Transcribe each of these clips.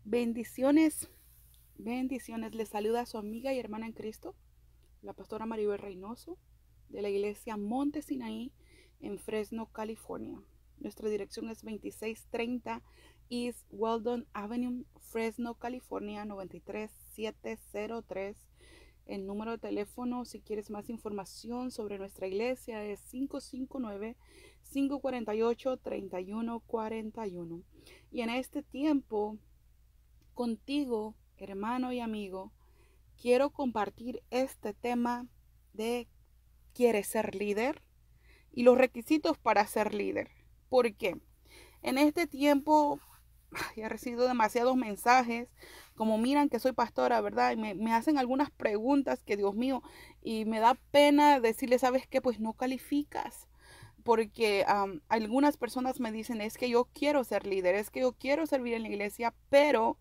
Bendiciones, bendiciones. Les saluda a su amiga y hermana en Cristo, la pastora Maribel Reynoso, de la iglesia Monte Sinaí en Fresno, California. Nuestra dirección es 2630 East Weldon Avenue, Fresno, California 93703. El número de teléfono, si quieres más información sobre nuestra iglesia, es 559-548-3141. Y en este tiempo, contigo, hermano y amigo, quiero compartir este tema de ¿quieres ser líder? Y los requisitos para ser líder. Porque en este tiempo he recibido demasiados mensajes, como miran que soy pastora, ¿verdad? Y me hacen algunas preguntas que, Dios mío, y me da pena decirles, ¿sabes qué? Pues no calificas. Porque algunas personas me dicen, es que yo quiero ser líder, es que yo quiero servir en la iglesia, pero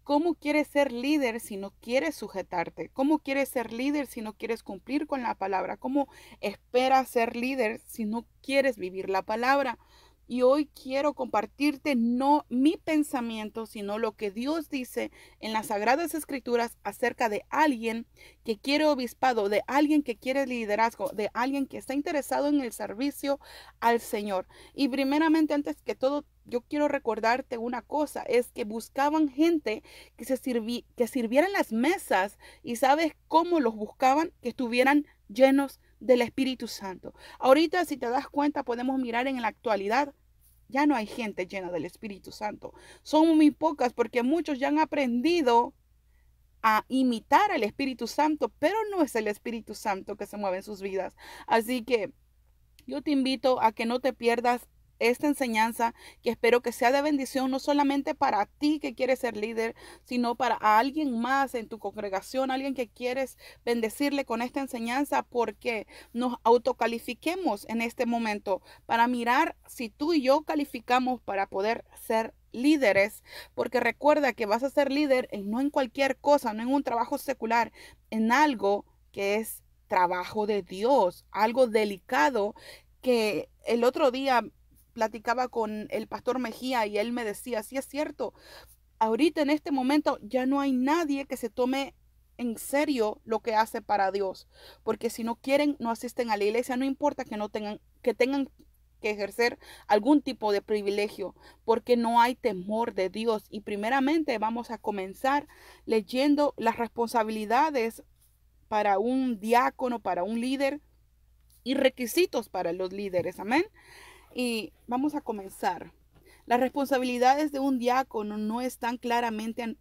¿cómo quieres ser líder si no quieres sujetarte? ¿Cómo quieres ser líder si no quieres cumplir con la palabra? ¿Cómo esperas ser líder si no quieres vivir la palabra? Y hoy quiero compartirte no mi pensamiento, sino lo que Dios dice en las Sagradas Escrituras acerca de alguien que quiere obispado, de alguien que quiere liderazgo, de alguien que está interesado en el servicio al Señor. Y primeramente, antes que todo, yo quiero recordarte una cosa, es que buscaban gente que sirvieran las mesas, y ¿sabes cómo los buscaban? Que estuvieran llenos del Espíritu Santo. Ahorita, si te das cuenta, podemos mirar en la actualidad, ya no hay gente llena del Espíritu Santo. Son muy pocas porque muchos ya han aprendido a imitar al Espíritu Santo, pero no es el Espíritu Santo que se mueve en sus vidas. Así que yo te invito a que no te pierdas esta enseñanza, que espero que sea de bendición no solamente para ti que quieres ser líder, sino para alguien más en tu congregación, alguien que quieres bendecirle con esta enseñanza, porque nos autocalifiquemos en este momento para mirar si tú y yo calificamos para poder ser líderes, porque recuerda que vas a ser líder no en cualquier cosa, no en un trabajo secular, en algo que es trabajo de Dios, algo delicado, que el otro día platicaba con el pastor Mejía y él me decía, sí es cierto, ahorita en este momento ya no hay nadie que se tome en serio lo que hace para Dios, porque si no quieren, no asisten a la iglesia, no importa que no tengan, que tengan que ejercer algún tipo de privilegio, porque no hay temor de Dios. Y primeramente vamos a comenzar leyendo las responsabilidades para un diácono, para un líder, y requisitos para los líderes. Amén. Y vamos a comenzar. Las responsabilidades de un diácono no están claramente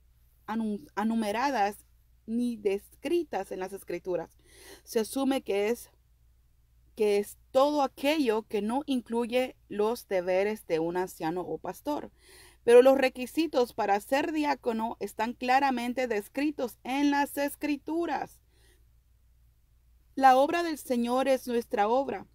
anumeradas ni descritas en las escrituras. Se asume que es todo aquello que no incluye los deberes de un anciano o pastor. Pero los requisitos para ser diácono están claramente descritos en las escrituras. La obra del Señor es nuestra obra.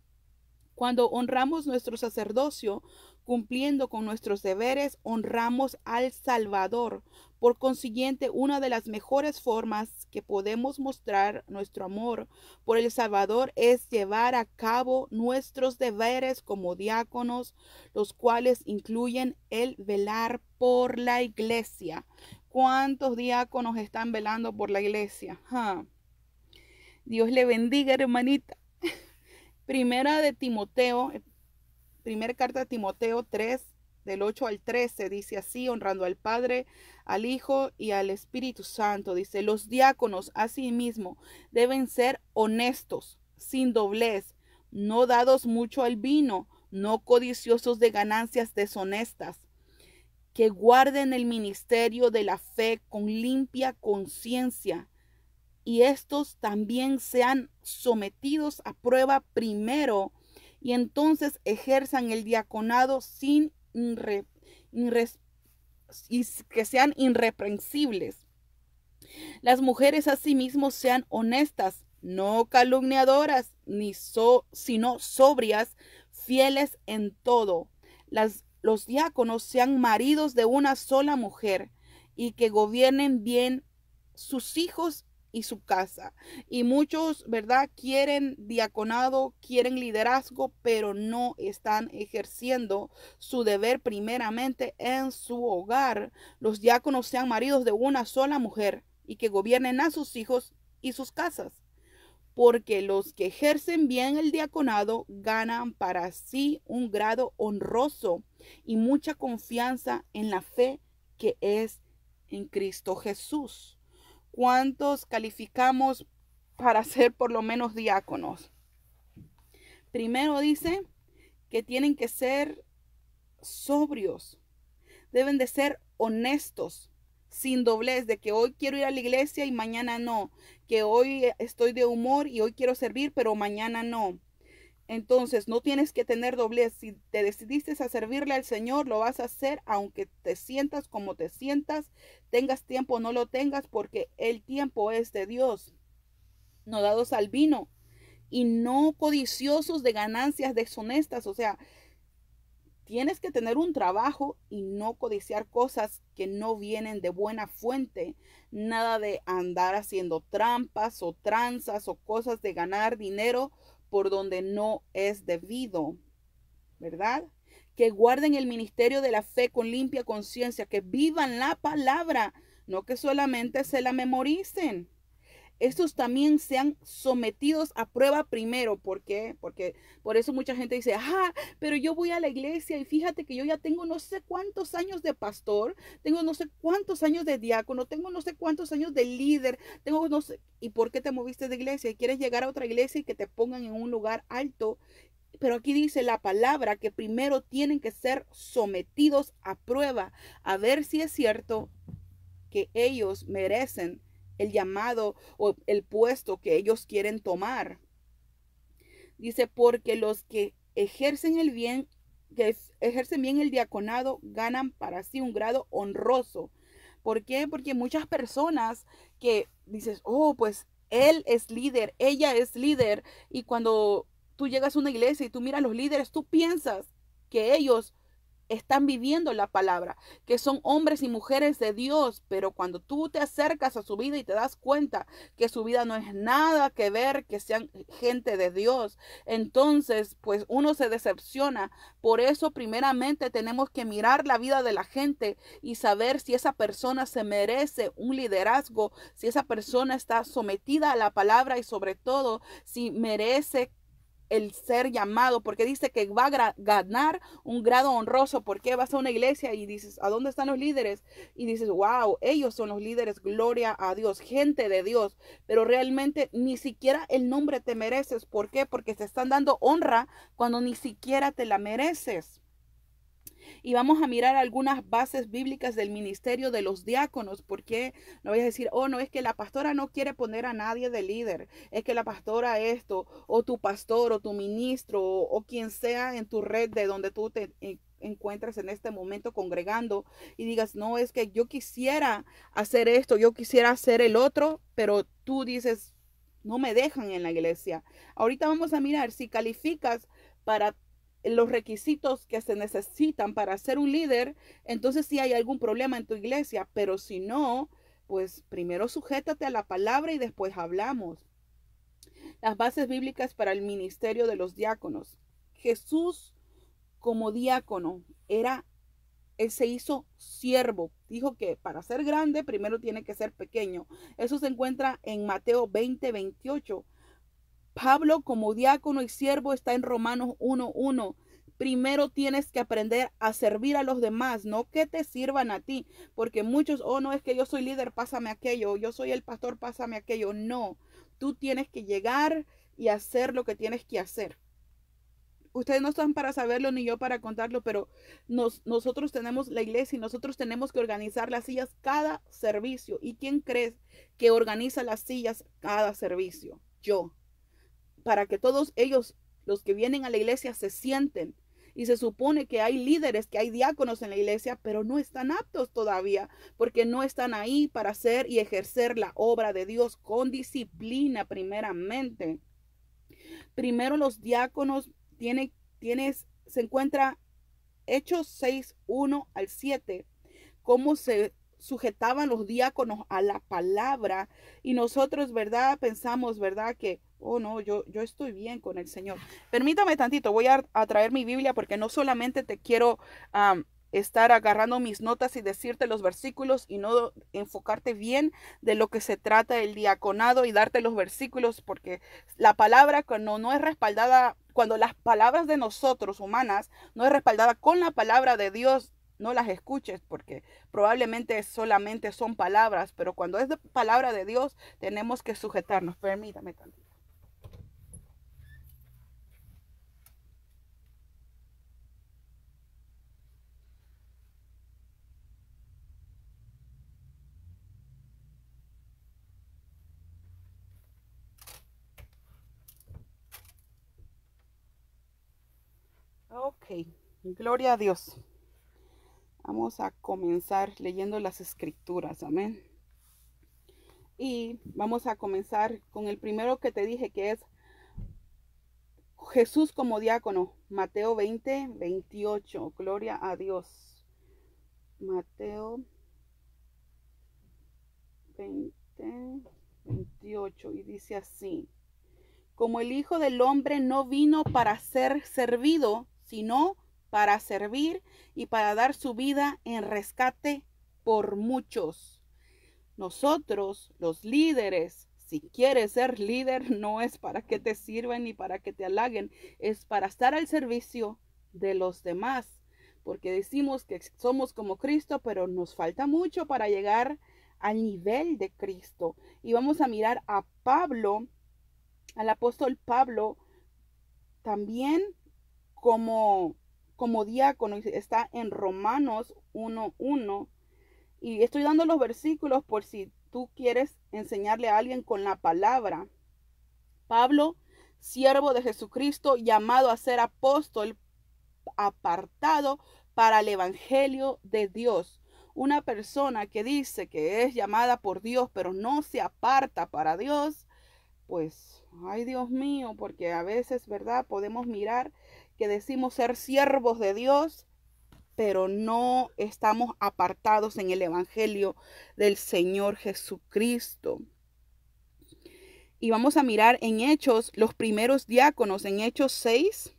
Cuando honramos nuestro sacerdocio, cumpliendo con nuestros deberes, honramos al Salvador. Por consiguiente, una de las mejores formas que podemos mostrar nuestro amor por el Salvador es llevar a cabo nuestros deberes como diáconos, los cuales incluyen el velar por la iglesia. ¿Cuántos diáconos están velando por la iglesia? Dios le bendiga, hermanita. Primera de Timoteo, primera carta de Timoteo 3, del 8 al 13, dice así, honrando al Padre, al Hijo y al Espíritu Santo. Dice, los diáconos asimismo deben ser honestos, sin doblez, no dados mucho al vino, no codiciosos de ganancias deshonestas, que guarden el ministerio de la fe con limpia conciencia, y estos también sean sometidos a prueba primero, y entonces ejerzan el diaconado sin y que sean irreprensibles. Las mujeres asimismo sean honestas, no calumniadoras, sino sobrias, fieles en todo. Los diáconos sean maridos de una sola mujer, y que gobiernen bien sus hijos y su casa. Y muchos, ¿verdad? Quieren diaconado, quieren liderazgo, pero no están ejerciendo su deber primeramente en su hogar. Los diáconos sean maridos de una sola mujer y que gobiernen a sus hijos y sus casas. Porque los que ejercen bien el diaconado ganan para sí un grado honroso y mucha confianza en la fe que es en Cristo Jesús. ¿Cuántos calificamos para ser por lo menos diáconos? Primero dice que tienen que ser sobrios, deben de ser honestos, sin doblez, de que hoy quiero ir a la iglesia y mañana no, que hoy estoy de humor y hoy quiero servir, pero mañana no. Entonces, no tienes que tener doblez. Si te decidiste a servirle al Señor, lo vas a hacer aunque te sientas como te sientas, tengas tiempo o no lo tengas, porque el tiempo es de Dios, no dados al vino y no codiciosos de ganancias deshonestas. O sea, tienes que tener un trabajo y no codiciar cosas que no vienen de buena fuente. Nada de andar haciendo trampas o tranzas o cosas de ganar dinero por donde no es debido, ¿verdad? Que guarden el ministerio de la fe con limpia conciencia, que vivan la palabra, no que solamente se la memoricen. Estos también sean sometidos a prueba primero. ¿Por qué? Porque por eso mucha gente dice, pero yo voy a la iglesia y fíjate que yo ya tengo no sé cuántos años de pastor, tengo no sé cuántos años de diácono, tengo no sé cuántos años de líder, tengo no sé, ¿y por qué te moviste de iglesia? Y quieres llegar a otra iglesia y que te pongan en un lugar alto. Pero aquí dice la palabra que primero tienen que ser sometidos a prueba, a ver si es cierto que ellos merecen el llamado o el puesto que ellos quieren tomar. Dice, porque los que ejercen bien el diaconado ganan para sí un grado honroso. ¿Por qué? Porque muchas personas que dices, pues él es líder, ella es líder, y cuando tú llegas a una iglesia y tú miras a los líderes, tú piensas que ellos están viviendo la palabra, que son hombres y mujeres de Dios, pero cuando tú te acercas a su vida y te das cuenta que su vida no es nada que ver que sean gente de Dios, entonces pues uno se decepciona. Por eso primeramente tenemos que mirar la vida de la gente y saber si esa persona se merece un liderazgo, si esa persona está sometida a la palabra y sobre todo si merece el ser llamado, porque dice que va a ganar un grado honroso. Porque vas a una iglesia y dices, ¿a dónde están los líderes? Y dices, wow, ellos son los líderes, gloria a Dios, gente de Dios, pero realmente ni siquiera el nombre te mereces. ¿Por qué? Porque te están dando honra cuando ni siquiera te la mereces. Y vamos a mirar algunas bases bíblicas del ministerio de los diáconos. Porque no voy a decir, no, es que la pastora no quiere poner a nadie de líder, es que la pastora esto, o tu pastor, o tu ministro, o quien sea en tu red de donde tú te encuentres en este momento congregando, y digas, no, es que yo quisiera hacer esto, yo quisiera hacer el otro, pero tú dices, no me dejan en la iglesia. Ahorita vamos a mirar si calificas para los requisitos que se necesitan para ser un líder. Entonces si hay algún problema en tu iglesia, pero si no, pues primero sujétate a la palabra y después hablamos. Las bases bíblicas para el ministerio de los diáconos. Jesús como diácono él se hizo siervo. Dijo que para ser grande primero tiene que ser pequeño. Eso se encuentra en Mateo 20:28. Pablo como diácono y siervo está en Romanos 1:1. Primero tienes que aprender a servir a los demás, no que te sirvan a ti, porque muchos, no, es que yo soy líder, pásame aquello, yo soy el pastor, pásame aquello. No, tú tienes que llegar y hacer lo que tienes que hacer. Ustedes no están para saberlo ni yo para contarlo, pero nosotros tenemos la iglesia y nosotros tenemos que organizar las sillas cada servicio. ¿Y quién crees que organiza las sillas cada servicio? Yo. Para que todos ellos, los que vienen a la iglesia, se sienten. Y se supone que hay líderes, que hay diáconos en la iglesia, pero no están aptos todavía, porque no están ahí para hacer y ejercer la obra de Dios con disciplina primeramente. Primero los diáconos se encuentra Hechos 6:1-7, cómo se sujetaban los diáconos a la palabra y nosotros, ¿verdad? Pensamos, ¿verdad? Que, oh no, yo estoy bien con el Señor. Permítame tantito, voy a traer mi Biblia porque no solamente te quiero estar agarrando mis notas y decirte los versículos y no enfocarte bien de lo que se trata el diaconado y darte los versículos, porque la palabra cuando no es respaldada, cuando las palabras de nosotros humanas no es respaldada con la palabra de Dios, no las escuches porque probablemente solamente son palabras, pero cuando es de palabra de Dios tenemos que sujetarnos. Permítame tantito. Ok, gloria a Dios. Vamos a comenzar leyendo las escrituras, amén. Y vamos a comenzar con el primero que te dije, que es Jesús como diácono, Mateo 20, 28. Gloria a Dios. Mateo 20, 28. Y dice así: como el Hijo del Hombre no vino para ser servido, sino para servir y para dar su vida en rescate por muchos. Nosotros, los líderes, si quieres ser líder, no es para que te sirvan ni para que te halaguen, es para estar al servicio de los demás. Porque decimos que somos como Cristo, pero nos falta mucho para llegar al nivel de Cristo. Y vamos a mirar a Pablo, al apóstol Pablo, también como diácono. Está en Romanos 1:1. Y estoy dando los versículos por si tú quieres enseñarle a alguien con la palabra. Pablo, siervo de Jesucristo, llamado a ser apóstol, apartado para el evangelio de Dios. Una persona que dice que es llamada por Dios, pero no se aparta para Dios, pues, ay Dios mío, porque a veces, ¿verdad? Podemos mirar que decimos ser siervos de Dios, pero no estamos apartados en el evangelio del Señor Jesucristo. Y vamos a mirar en Hechos, los primeros diáconos, en Hechos 6.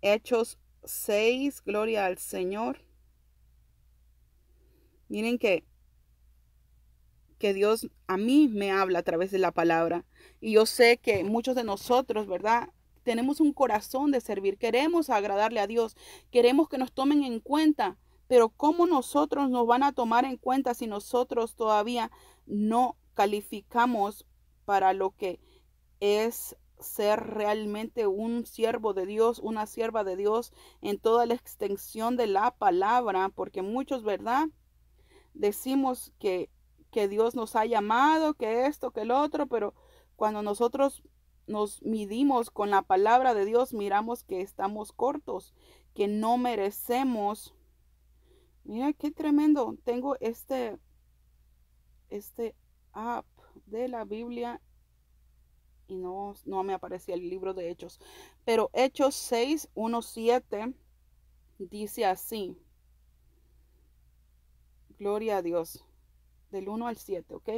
Hechos 6, gloria al Señor. Miren que Dios a mí me habla a través de la palabra. Y yo sé que muchos de nosotros, ¿verdad? Tenemos un corazón de servir. Queremos agradarle a Dios. Queremos que nos tomen en cuenta. Pero ¿cómo nosotros nos van a tomar en cuenta si nosotros todavía no calificamos para lo que es ser realmente un siervo de Dios, una sierva de Dios en toda la extensión de la palabra? Porque muchos, ¿verdad? Decimos que Dios nos ha llamado, que esto, que el otro, pero cuando nosotros nos midimos con la palabra de Dios, miramos que estamos cortos, que no merecemos. Mira qué tremendo. Tengo este app de la Biblia y no me aparecía el libro de Hechos. Pero Hechos 6, 1, 7 dice así. Gloria a Dios. Del 1 al 7, ¿ok?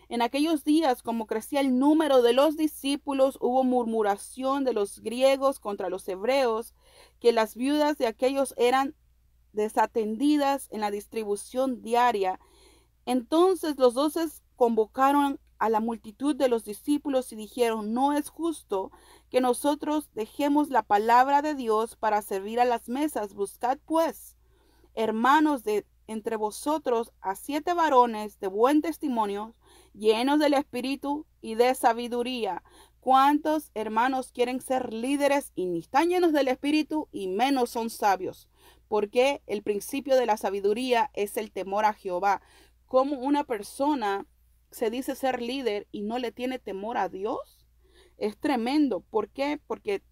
En aquellos días, como crecía el número de los discípulos, hubo murmuración de los griegos contra los hebreos, que las viudas de aquellos eran desatendidas en la distribución diaria. Entonces los 12 convocaron a la multitud de los discípulos y dijeron: no es justo que nosotros dejemos la palabra de Dios para servir a las mesas. Buscad pues, hermanos, de entre vosotros a 7 varones de buen testimonio, llenos del espíritu y de sabiduría. ¿Cuántos hermanos quieren ser líderes y ni están llenos del espíritu y menos son sabios? Porque el principio de la sabiduría es el temor a Jehová. ¿Cómo una persona se dice ser líder y no le tiene temor a Dios? Es tremendo. ¿Por qué? Porque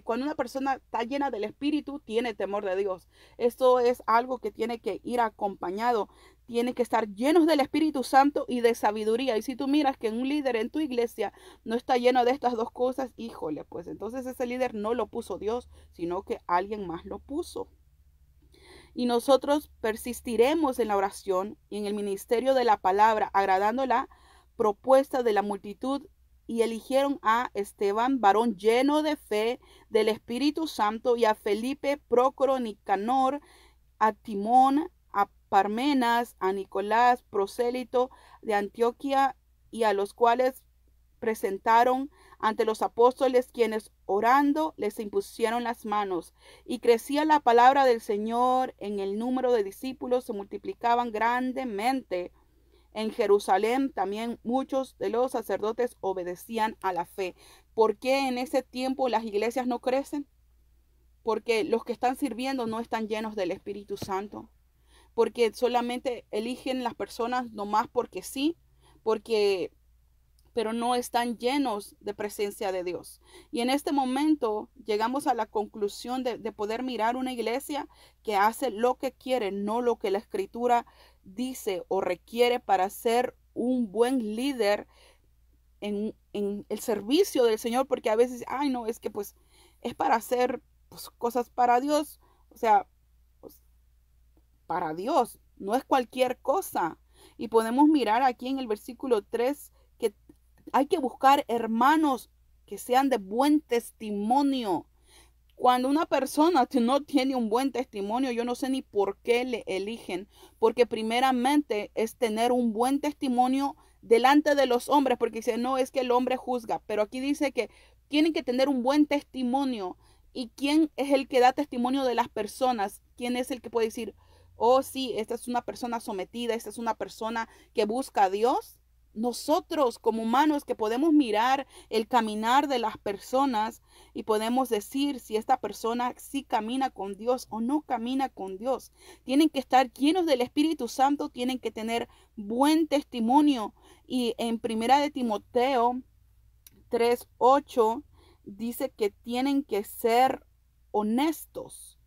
cuando una persona está llena del Espíritu, tiene temor de Dios. Esto es algo que tiene que ir acompañado. Tiene que estar llenos del Espíritu Santo y de sabiduría. Y si tú miras que un líder en tu iglesia no está lleno de estas dos cosas, híjole, pues entonces ese líder no lo puso Dios, sino que alguien más lo puso. Y nosotros persistiremos en la oración y en el ministerio de la palabra, agradando la propuesta de la multitud, y eligieron a Esteban, varón lleno de fe del Espíritu Santo, y a Felipe, Prócoro, Nicanor, a Timón, a Parmenas, a Nicolás, prosélito de Antioquía, y a los cuales presentaron ante los apóstoles, quienes orando les impusieron las manos. Y crecía la palabra del Señor en el número de discípulos, se multiplicaban grandemente. En Jerusalén también muchos de los sacerdotes obedecían a la fe. ¿Por qué en ese tiempo las iglesias no crecen? Porque los que están sirviendo no están llenos del Espíritu Santo. Porque solamente eligen las personas nomás porque sí, pero no están llenos de presencia de Dios. Y en este momento llegamos a la conclusión de poder mirar una iglesia que hace lo que quiere, no lo que la Escritura dice o requiere para ser un buen líder en el servicio del Señor, porque a veces, ay no, es que pues es para hacer pues, cosas para Dios, o sea, pues, para Dios, no es cualquier cosa. Y podemos mirar aquí en el versículo 3 que hay que buscar hermanos que sean de buen testimonio. Cuando una persona no tiene un buen testimonio, yo no sé ni por qué le eligen, porque primeramente es tener un buen testimonio delante de los hombres, porque dice, no, es que el hombre juzga, pero aquí dice que tienen que tener un buen testimonio. ¿Y quién es el que da testimonio de las personas? ¿Quién es el que puede decir, oh sí, esta es una persona sometida, esta es una persona que busca a Dios? Nosotros como humanos que podemos mirar el caminar de las personas y podemos decir si esta persona sí camina con Dios o no camina con Dios. Tienen que estar llenos del Espíritu Santo, tienen que tener buen testimonio. Y en Primera de Timoteo 3:8 dice que tienen que ser honestos.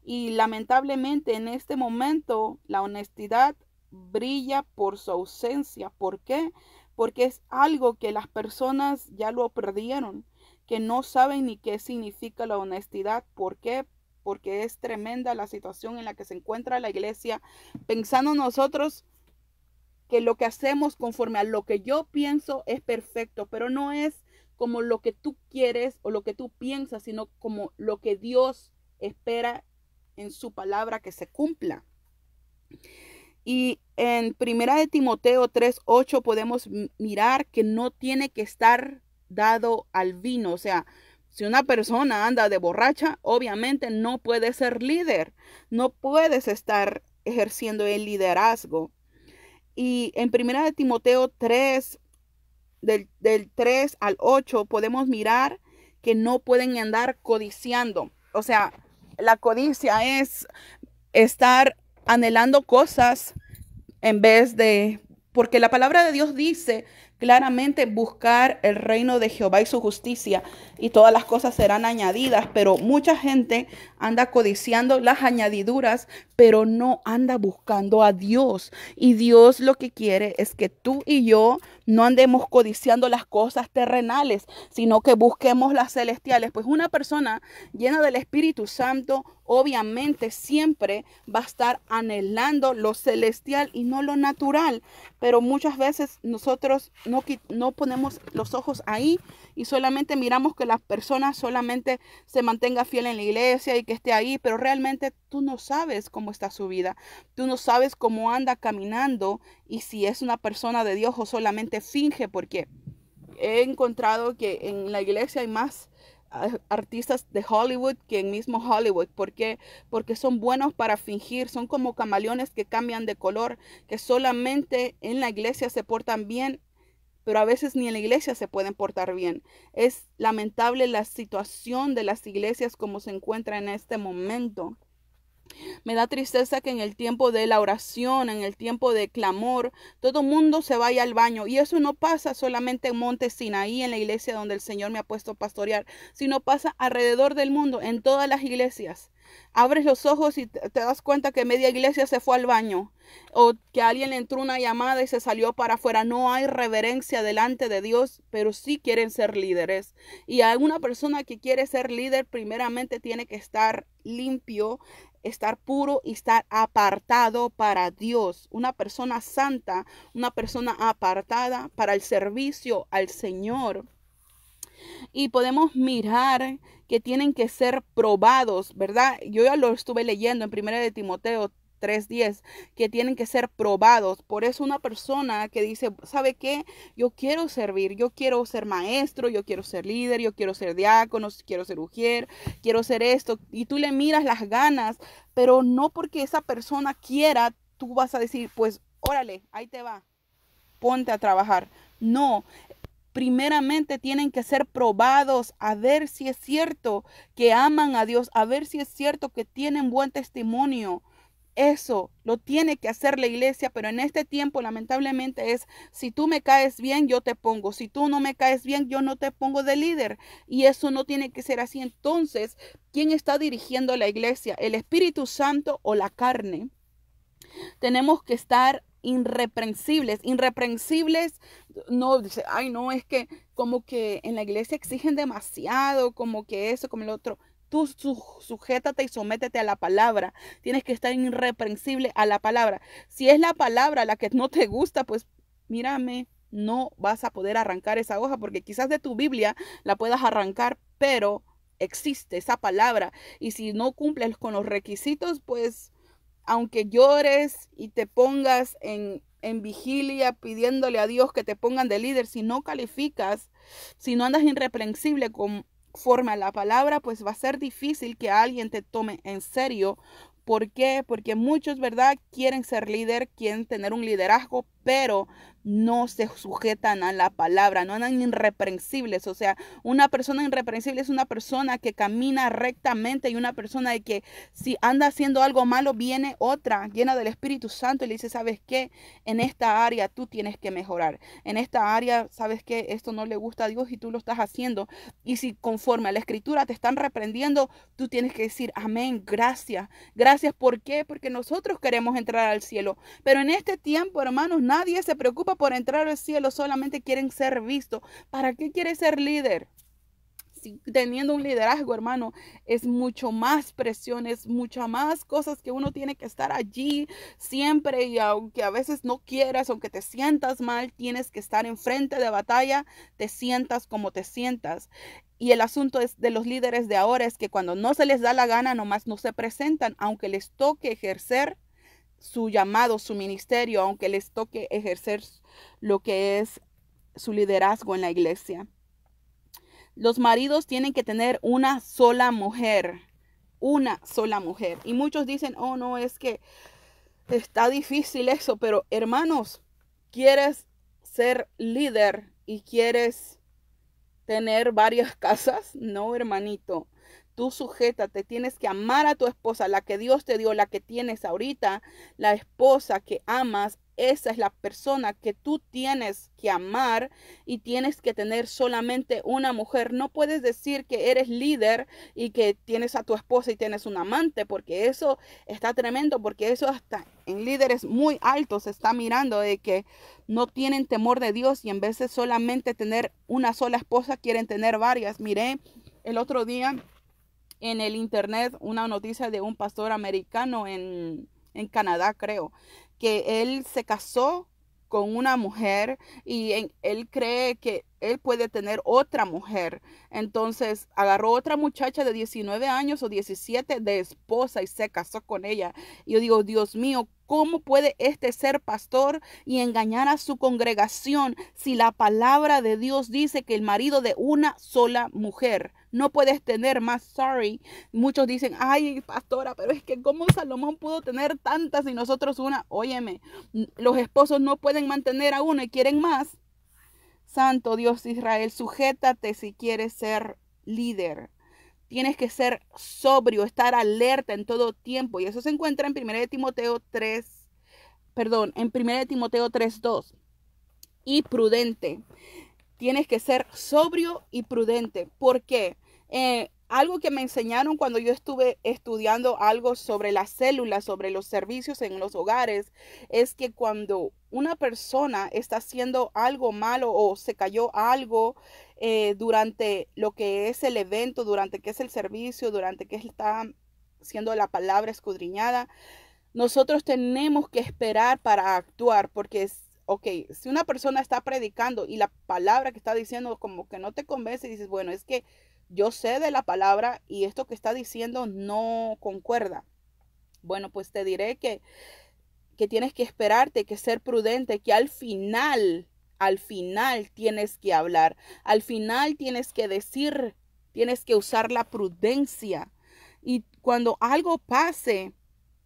Y lamentablemente en este momento la honestidad brilla por su ausencia. ¿Por qué? Porque es algo que las personas ya lo perdieron, que no saben ni qué significa la honestidad. ¿Por qué? Porque es tremenda la situación en la que se encuentra la iglesia, pensando nosotros que lo que hacemos conforme a lo que yo pienso es perfecto, pero no es como lo que tú quieres o lo que tú piensas, sino como lo que Dios espera en su palabra que se cumpla. Y en Primera de Timoteo 3:8 podemos mirar que no tiene que estar dado al vino. O sea, si una persona anda de borracha, obviamente no puede ser líder. No puedes estar ejerciendo el liderazgo. Y en Primera de Timoteo 3, del 3 al 8, podemos mirar que no pueden andar codiciando. O sea, la codicia es estar anhelando cosas en vez de, porque la palabra de Dios dice claramente buscar el reino de Jehová y su justicia y todas las cosas serán añadidas, pero mucha gente anda codiciando las añadiduras, pero no anda buscando a Dios. Y Dios lo que quiere es que tú y yo no andemos codiciando las cosas terrenales, sino que busquemos las celestiales. Pues una persona llena del Espíritu Santo obviamente siempre va a estar anhelando lo celestial y no lo natural, pero muchas veces nosotros no ponemos los ojos ahí y solamente miramos que la persona solamente se mantenga fiel en la iglesia y que esté ahí, pero realmente tú no sabes cómo está su vida, tú no sabes cómo anda caminando y si es una persona de Dios o solamente finge, porque he encontrado que en la iglesia hay más artistas de Hollywood que en mismo Hollywood. ¿Por qué? Porque son buenos para fingir, son como camaleones que cambian de color, que solamente en la iglesia se portan bien, pero a veces ni en la iglesia se pueden portar bien. Es lamentable la situación de las iglesias como se encuentra en este momento. Me da tristeza que en el tiempo de la oración, en el tiempo de clamor, todo mundo se vaya al baño. Y eso no pasa solamente en Monte Sinaí, en la iglesia donde el Señor me ha puesto a pastorear, sino pasa alrededor del mundo, en todas las iglesias. abres los ojos y te das cuenta que media iglesia se fue al baño o que alguien entró una llamada y se salió para afuera. No hay reverencia delante de Dios, pero sí quieren ser líderes. Y a una persona que quiere ser líder, primeramente tiene que estar limpio, estar puro y estar apartado para Dios. Una persona santa, una persona apartada para el servicio al Señor. Y podemos mirar que tienen que ser probados, ¿verdad? Yo ya lo estuve leyendo en 1 de Timoteo 3:10, que tienen que ser probados. Por eso una persona que dice, ¿sabe qué? Yo quiero servir, yo quiero ser maestro, yo quiero ser líder, yo quiero ser diácono, quiero ser ujier, quiero ser esto. Y tú le miras las ganas, pero no porque esa persona quiera, tú vas a decir, pues, órale, ahí te va, ponte a trabajar. No. Primeramente tienen que ser probados a ver si es cierto que aman a Dios, a ver si es cierto que tienen buen testimonio. Eso lo tiene que hacer la iglesia, pero en este tiempo lamentablemente es, si tú me caes bien, yo te pongo, si tú no me caes bien, yo no te pongo de líder. Y eso no tiene que ser así. Entonces, ¿quién está dirigiendo la iglesia? ¿El Espíritu Santo o la carne? Tenemos que estar irreprensibles. No, dice, ay, no, es que como que en la iglesia exigen demasiado, como que eso, como el otro. Tú sujétate y sométete a la palabra. Tienes que estar irreprensible a la palabra. Si es la palabra la que no te gusta, pues mírame, no vas a poder arrancar esa hoja, porque quizás de tu Biblia la puedas arrancar, pero existe esa palabra. Y si no cumples con los requisitos, pues aunque llores y te pongas en vigilia pidiéndole a Dios que te pongan de líder, si no calificas, si no andas irreprensible conforme a la palabra, pues va a ser difícil que alguien te tome en serio. ¿Por qué? Porque muchos, ¿verdad?, quieren ser líder, quieren tener un liderazgo, pero no se sujetan a la palabra, no andan irreprensibles. O sea, una persona irreprensible es una persona que camina rectamente y una persona de que si anda haciendo algo malo, viene otra llena del Espíritu Santo y le dice, ¿sabes qué? En esta área tú tienes que mejorar. En esta área, ¿sabes qué? Esto no le gusta a Dios y tú lo estás haciendo. Y si conforme a la Escritura te están reprendiendo, tú tienes que decir, amén, gracias. Gracias, ¿por qué? Porque nosotros queremos entrar al cielo. Pero en este tiempo, hermanos, nadie se preocupa por entrar al cielo, solamente quieren ser vistos. ¿Para qué quieres ser líder? Si teniendo un liderazgo, hermano, es mucho más presión, es mucho más cosas que uno tiene que estar allí siempre, y aunque a veces no quieras, aunque te sientas mal, tienes que estar enfrente de batalla, te sientas como te sientas. Y el asunto de los líderes de ahora es que cuando no se les da la gana, nomás no se presentan, aunque les toque ejercer su llamado, su ministerio, aunque les toque ejercer lo que es su liderazgo en la iglesia. Los maridos tienen que tener una sola mujer. Y muchos dicen, oh no, es que está difícil eso, pero hermanos, ¿quieres ser líder y quieres tener varias casas? No, hermanito. Tú sujétate, tienes que amar a tu esposa, la que Dios te dio, la que tienes ahorita, la esposa que amas. Esa es la persona que tú tienes que amar y tienes que tener solamente una mujer. No puedes decir que eres líder y que tienes a tu esposa y tienes un amante, porque eso está tremendo, porque eso hasta en líderes muy altos se está mirando de que no tienen temor de Dios y en vez de solamente tener una sola esposa quieren tener varias. Miré el otro día en el internet una noticia de un pastor americano en Canadá, creo, que él se casó con una mujer y él cree que él puede tener otra mujer. Entonces agarró otra muchacha de 19 años o 17 de esposa y se casó con ella. Y yo digo, Dios mío, ¿cómo puede este ser pastor y engañar a su congregación si la palabra de Dios dice que el marido de una sola mujer no puedes tener más? Sorry. Muchos dicen, ay, pastora, pero es que ¿cómo Salomón pudo tener tantas y nosotros una? Óyeme, los esposos no pueden mantener a uno y quieren más. Santo Dios de Israel, sujétate si quieres ser líder. Tienes que ser sobrio, estar alerta en todo tiempo. Y eso se encuentra en 1 Timoteo 3:2. Y prudente. Tienes que ser sobrio y prudente. ¿Por qué? algo que me enseñaron cuando yo estuve estudiando algo sobre las células, sobre los servicios en los hogares, es que cuando una persona está haciendo algo malo o se cayó algo durante lo que es el evento, durante que es el servicio, durante que está siendo la palabra escudriñada, nosotros tenemos que esperar para actuar, porque ok, si una persona está predicando y la palabra que está diciendo como que no te convence, y dices, bueno, es que yo sé de la palabra y esto que está diciendo no concuerda. Bueno, pues te diré que tienes que esperarte, que ser prudente, que al final tienes que hablar, al final tienes que decir, tienes que usar la prudencia. Y cuando algo pase,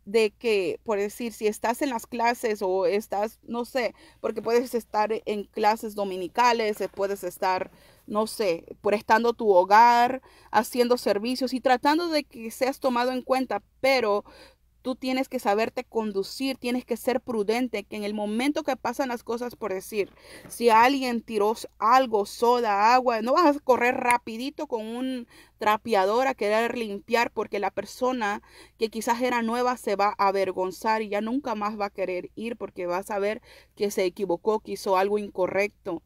de que, por decir, si estás en las clases o estás, no sé, porque puedes estar en clases dominicales, puedes estar, no sé, prestando tu hogar, haciendo servicios y tratando de que seas tomado en cuenta, pero tú tienes que saberte conducir, tienes que ser prudente, que en el momento que pasan las cosas, por decir, si alguien tiró algo, soda, agua, no vas a correr rapidito con un trapeador a querer limpiar, porque la persona que quizás era nueva se va a avergonzar y ya nunca más va a querer ir porque va a saber que se equivocó, que hizo algo incorrecto.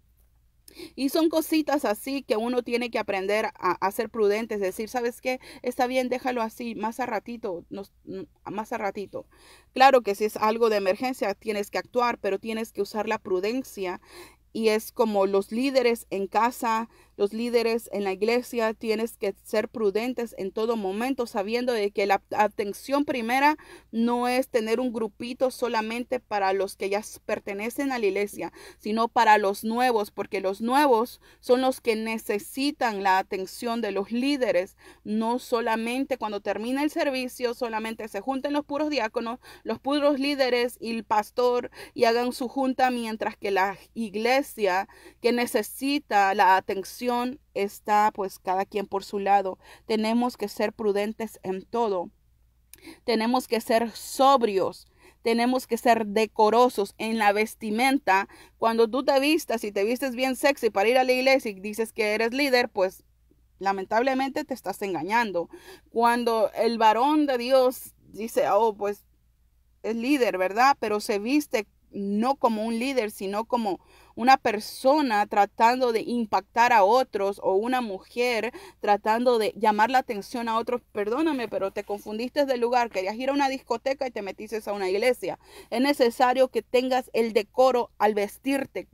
Y son cositas así que uno tiene que aprender a ser prudente, es decir, ¿sabes qué? Está bien, déjalo así, más a ratito, más a ratito. Claro que si es algo de emergencia, tienes que actuar, pero tienes que usar la prudencia. Y es como los líderes en casa, los líderes en la iglesia, tienes que ser prudentes en todo momento, sabiendo de que la atención primera no es tener un grupito solamente para los que ya pertenecen a la iglesia, sino para los nuevos, porque los nuevos son los que necesitan la atención de los líderes. No solamente cuando termina el servicio, solamente se junten los puros diáconos, los puros líderes y el pastor y hagan su junta, mientras que la iglesia que necesita la atención está pues cada quien por su lado. Tenemos que ser prudentes en todo. Tenemos que ser sobrios. Tenemos que ser decorosos en la vestimenta. Cuando tú te vistas y te vistes bien sexy para ir a la iglesia y dices que eres líder, pues lamentablemente te estás engañando. Cuando el varón de Dios dice, oh, pues es líder, ¿verdad? Pero se viste no como un líder, sino como una persona tratando de impactar a otros, o una mujer tratando de llamar la atención a otros. Perdóname, pero te confundiste de lugar, querías ir a una discoteca y te metiste a una iglesia. Es necesario que tengas el decoro al vestirte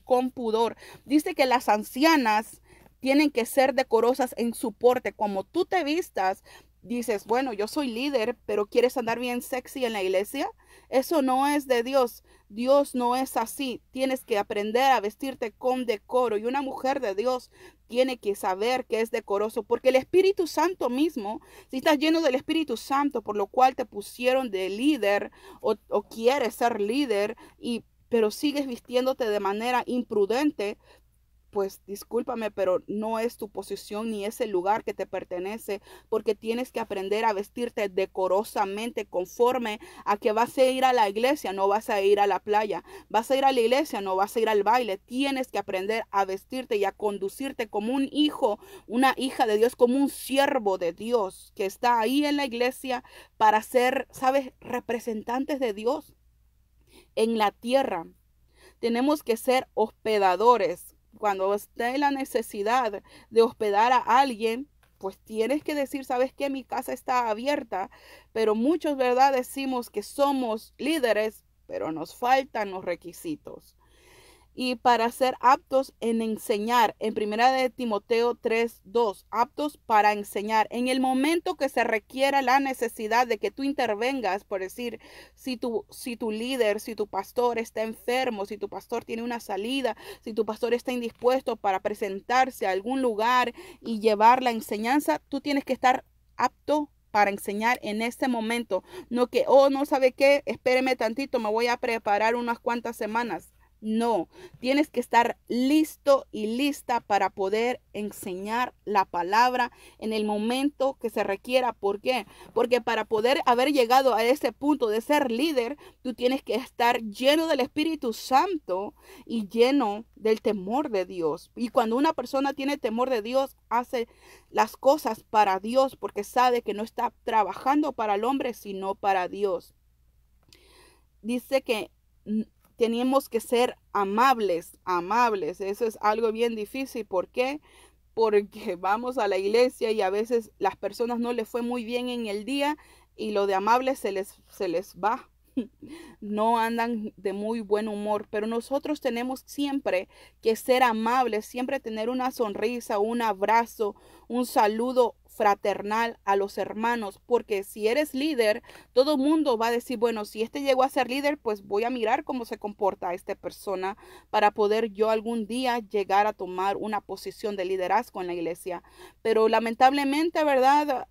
con pudor. Dice que las ancianas tienen que ser decorosas en su porte. Como tú te vistas, dices, bueno, yo soy líder, pero ¿quieres andar bien sexy en la iglesia? Eso no es de Dios. Dios no es así. Tienes que aprender a vestirte con decoro. Y una mujer de Dios tiene que saber que es decoroso, porque el Espíritu Santo mismo, si estás lleno del Espíritu Santo, por lo cual te pusieron de líder o quieres ser líder, pero sigues vistiéndote de manera imprudente, pues discúlpame, pero no es tu posición ni es el lugar que te pertenece, porque tienes que aprender a vestirte decorosamente conforme a que vas a ir a la iglesia, no vas a ir a la playa, vas a ir a la iglesia, no vas a ir al baile. Tienes que aprender a vestirte y a conducirte como un hijo, una hija de Dios, como un siervo de Dios que está ahí en la iglesia para ser, ¿sabes?, representantes de Dios en la tierra. Tenemos que ser hospedadores. Cuando esté la necesidad de hospedar a alguien, pues tienes que decir, ¿sabes qué? Mi casa está abierta. Pero muchos, ¿verdad?, decimos que somos líderes, pero nos faltan los requisitos. Y para ser aptos en enseñar, en 1 Timoteo 3:2, aptos para enseñar, en el momento que se requiera la necesidad de que tú intervengas, por decir, si tu líder, si tu pastor está enfermo, si tu pastor tiene una salida, si tu pastor está indispuesto para presentarse a algún lugar y llevar la enseñanza, tú tienes que estar apto para enseñar en este momento. No que, oh, no sabe qué, espéreme tantito, me voy a preparar unas cuantas semanas. No, tienes que estar listo y lista para poder enseñar la palabra en el momento que se requiera. ¿Por qué? Porque para poder haber llegado a ese punto de ser líder, tú tienes que estar lleno del Espíritu Santo y lleno del temor de Dios. Y cuando una persona tiene temor de Dios, hace las cosas para Dios porque sabe que no está trabajando para el hombre, sino para Dios. Dice que tenemos que ser amables. Eso es algo bien difícil. ¿Por qué? Porque vamos a la iglesia y a veces las personas no les fue muy bien en el día y lo de amables se les va. No andan de muy buen humor, pero nosotros tenemos siempre que ser amables, siempre tener una sonrisa, un abrazo, un saludo fraternal a los hermanos, porque si eres líder, todo el mundo va a decir, bueno, si este llegó a ser líder, pues voy a mirar cómo se comporta esta persona para poder yo algún día llegar a tomar una posición de liderazgo en la iglesia. Pero lamentablemente, ¿verdad?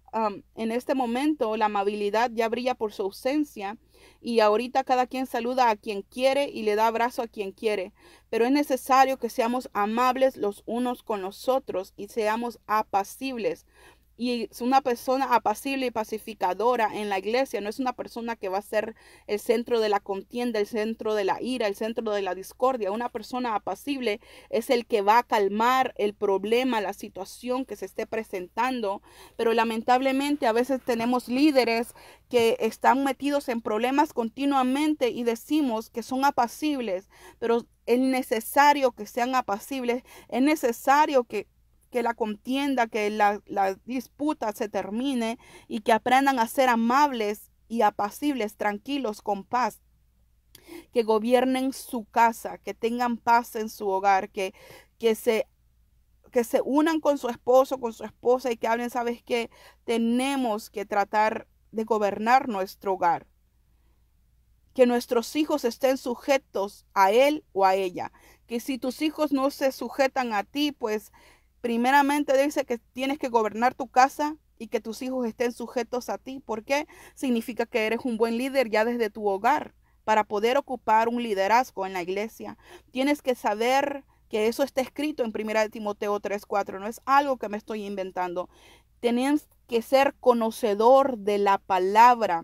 En este momento la amabilidad ya brilla por su ausencia y ahorita cada quien saluda a quien quiere y le da abrazo a quien quiere. Pero es necesario que seamos amables los unos con los otros y seamos apacibles. Y es una persona apacible y pacificadora en la iglesia, no es una persona que va a ser el centro de la contienda, el centro de la ira, el centro de la discordia. Una persona apacible es el que va a calmar el problema, la situación que se esté presentando. Pero lamentablemente a veces tenemos líderes que están metidos en problemas continuamente y decimos que son apacibles, pero es necesario que sean apacibles, es necesario que la contienda, que la disputa se termine y que aprendan a ser amables y apacibles, tranquilos, con paz, que gobiernen su casa, que tengan paz en su hogar, que se unan con su esposo, con su esposa y que hablen, ¿sabes qué? Tenemos que tratar de gobernar nuestro hogar. Que nuestros hijos estén sujetos a él o a ella. Que si tus hijos no se sujetan a ti, pues primeramente dice que tienes que gobernar tu casa y que tus hijos estén sujetos a ti. ¿Por qué? Significa que eres un buen líder ya desde tu hogar para poder ocupar un liderazgo en la iglesia. Tienes que saber que eso está escrito en 1 Timoteo 3:4. No es algo que me estoy inventando. Tienes que ser conocedor de la palabra.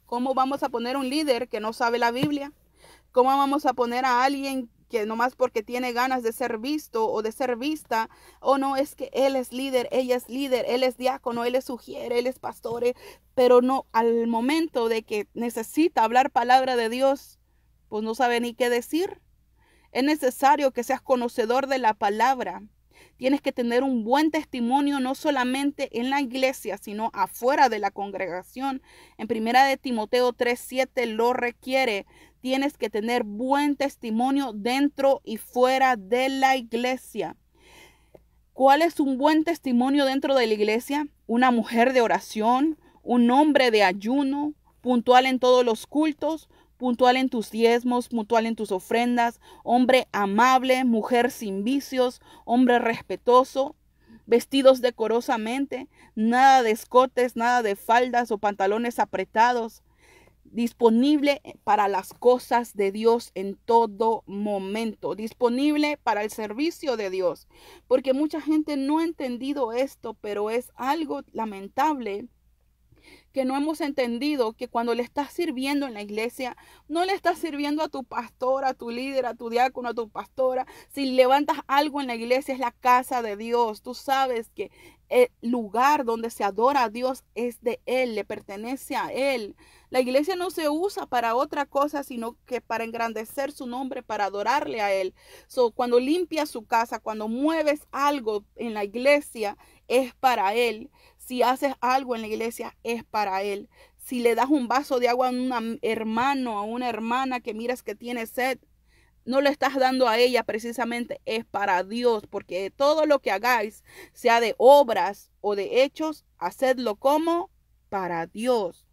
¿Cómo vamos a poner un líder que no sabe la Biblia? ¿Cómo vamos a poner a alguien que nomás porque tiene ganas de ser visto o de ser vista, o no, es que él es líder, ella es líder, él es diácono, él es sugiere, él es pastor, pero no, al momento de que necesita hablar palabra de Dios, pues no sabe ni qué decir? Es necesario que seas conocedor de la palabra. Tienes que tener un buen testimonio no solamente en la iglesia, sino afuera de la congregación. En 1 Timoteo 3:7 lo requiere. Tienes que tener buen testimonio dentro y fuera de la iglesia. ¿Cuál es un buen testimonio dentro de la iglesia? Una mujer de oración, un hombre de ayuno, puntual en todos los cultos, puntual en tus diezmos, puntual en tus ofrendas, hombre amable, mujer sin vicios, hombre respetuoso, vestidos decorosamente, nada de escotes, nada de faldas o pantalones apretados, disponible para las cosas de Dios en todo momento, disponible para el servicio de Dios, porque mucha gente no ha entendido esto, pero es algo lamentable que no hemos entendido que cuando le estás sirviendo en la iglesia, no le estás sirviendo a tu pastor, a tu líder, a tu diácono, a tu pastora. Si levantas algo en la iglesia, es la casa de Dios. Tú sabes que el lugar donde se adora a Dios es de Él, le pertenece a Él. La iglesia no se usa para otra cosa, sino que para engrandecer su nombre, para adorarle a Él. Cuando limpias su casa, cuando mueves algo en la iglesia, es para Él. Si haces algo en la iglesia, es para Él. Si le das un vaso de agua a un hermano, a una hermana que miras que tiene sed, no le estás dando a ella precisamente, es para Dios, porque todo lo que hagáis, sea de obras o de hechos, hacedlo como para Dios.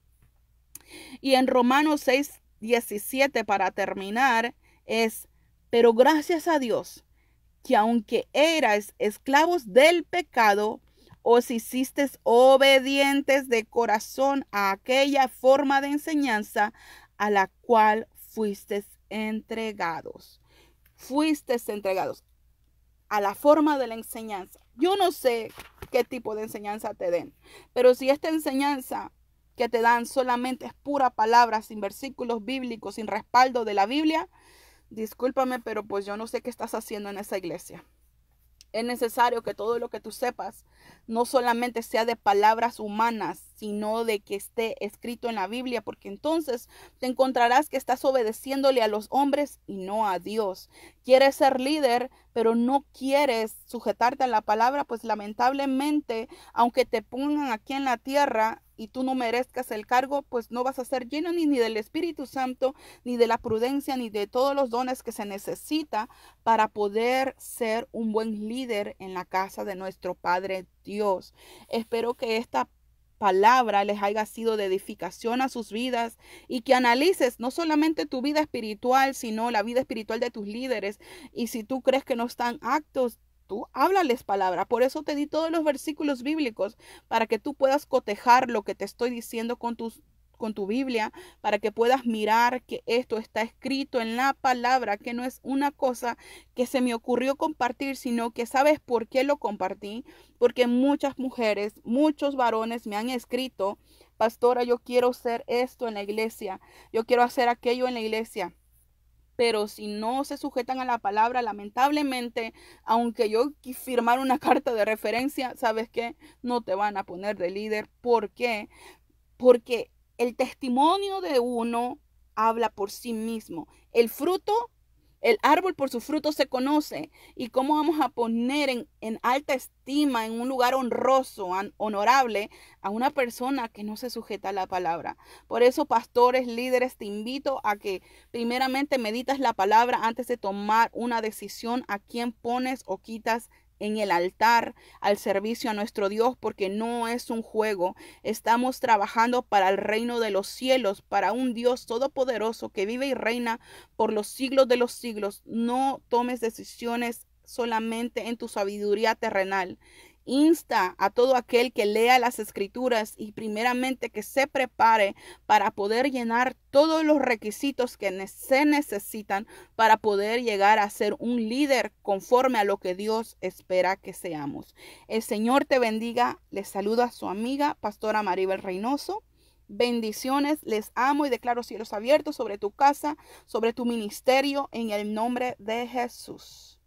Y en Romanos 6:17, para terminar, es, pero gracias a Dios, que aunque erais esclavos del pecado, os hicisteis obedientes de corazón a aquella forma de enseñanza a la cual fuisteis entregados. Fuiste entregados a la forma de la enseñanza. Yo no sé qué tipo de enseñanza te den, pero si esta enseñanza que te dan solamente es pura palabra, sin versículos bíblicos, sin respaldo de la Biblia, discúlpame, pero pues yo no sé qué estás haciendo en esa iglesia. Es necesario que todo lo que tú sepas no solamente sea de palabras humanas, sino de que esté escrito en la Biblia, porque entonces te encontrarás que estás obedeciéndole a los hombres y no a Dios. Quieres ser líder, pero no quieres sujetarte a la palabra, pues lamentablemente, aunque te pongan aquí en la tierra y tú no merezcas el cargo, pues no vas a ser lleno ni del Espíritu Santo, ni de la prudencia, ni de todos los dones que se necesita para poder ser un buen líder en la casa de nuestro Padre Dios. Espero que esta palabra les haya sido de edificación a sus vidas y que analices no solamente tu vida espiritual, sino la vida espiritual de tus líderes. Y si tú crees que no están aptos, tú háblales palabra. Por eso te di todos los versículos bíblicos para que tú puedas cotejar lo que te estoy diciendo con tu Biblia, para que puedas mirar que esto está escrito en la palabra, que no es una cosa que se me ocurrió compartir, sino que sabes por qué lo compartí, porque muchas mujeres, muchos varones me han escrito: pastora, yo quiero hacer esto en la iglesia, yo quiero hacer aquello en la iglesia. Pero si no se sujetan a la palabra, lamentablemente, aunque yo firmara una carta de referencia, ¿sabes qué? No te van a poner de líder. ¿Por qué? Porque el testimonio de uno habla por sí mismo. El fruto, el árbol por su fruto se conoce. ¿Y cómo vamos a poner en alta estima, en un lugar honroso, honorable, a una persona que no se sujeta a la palabra? Por eso, pastores, líderes, te invito a que primeramente meditas la palabra antes de tomar una decisión a quién pones o quitas en el altar al servicio a nuestro Dios, porque no es un juego. Estamos trabajando para el reino de los cielos, para un Dios todopoderoso que vive y reina por los siglos de los siglos. No tomes decisiones solamente en tu sabiduría terrenal. Insta a todo aquel que lea las escrituras y primeramente que se prepare para poder llenar todos los requisitos que se necesitan para poder llegar a ser un líder conforme a lo que Dios espera que seamos. El Señor te bendiga. Les saluda su amiga, Pastora Maribel Reynoso. Bendiciones, les amo y declaro cielos abiertos sobre tu casa, sobre tu ministerio, en el nombre de Jesús.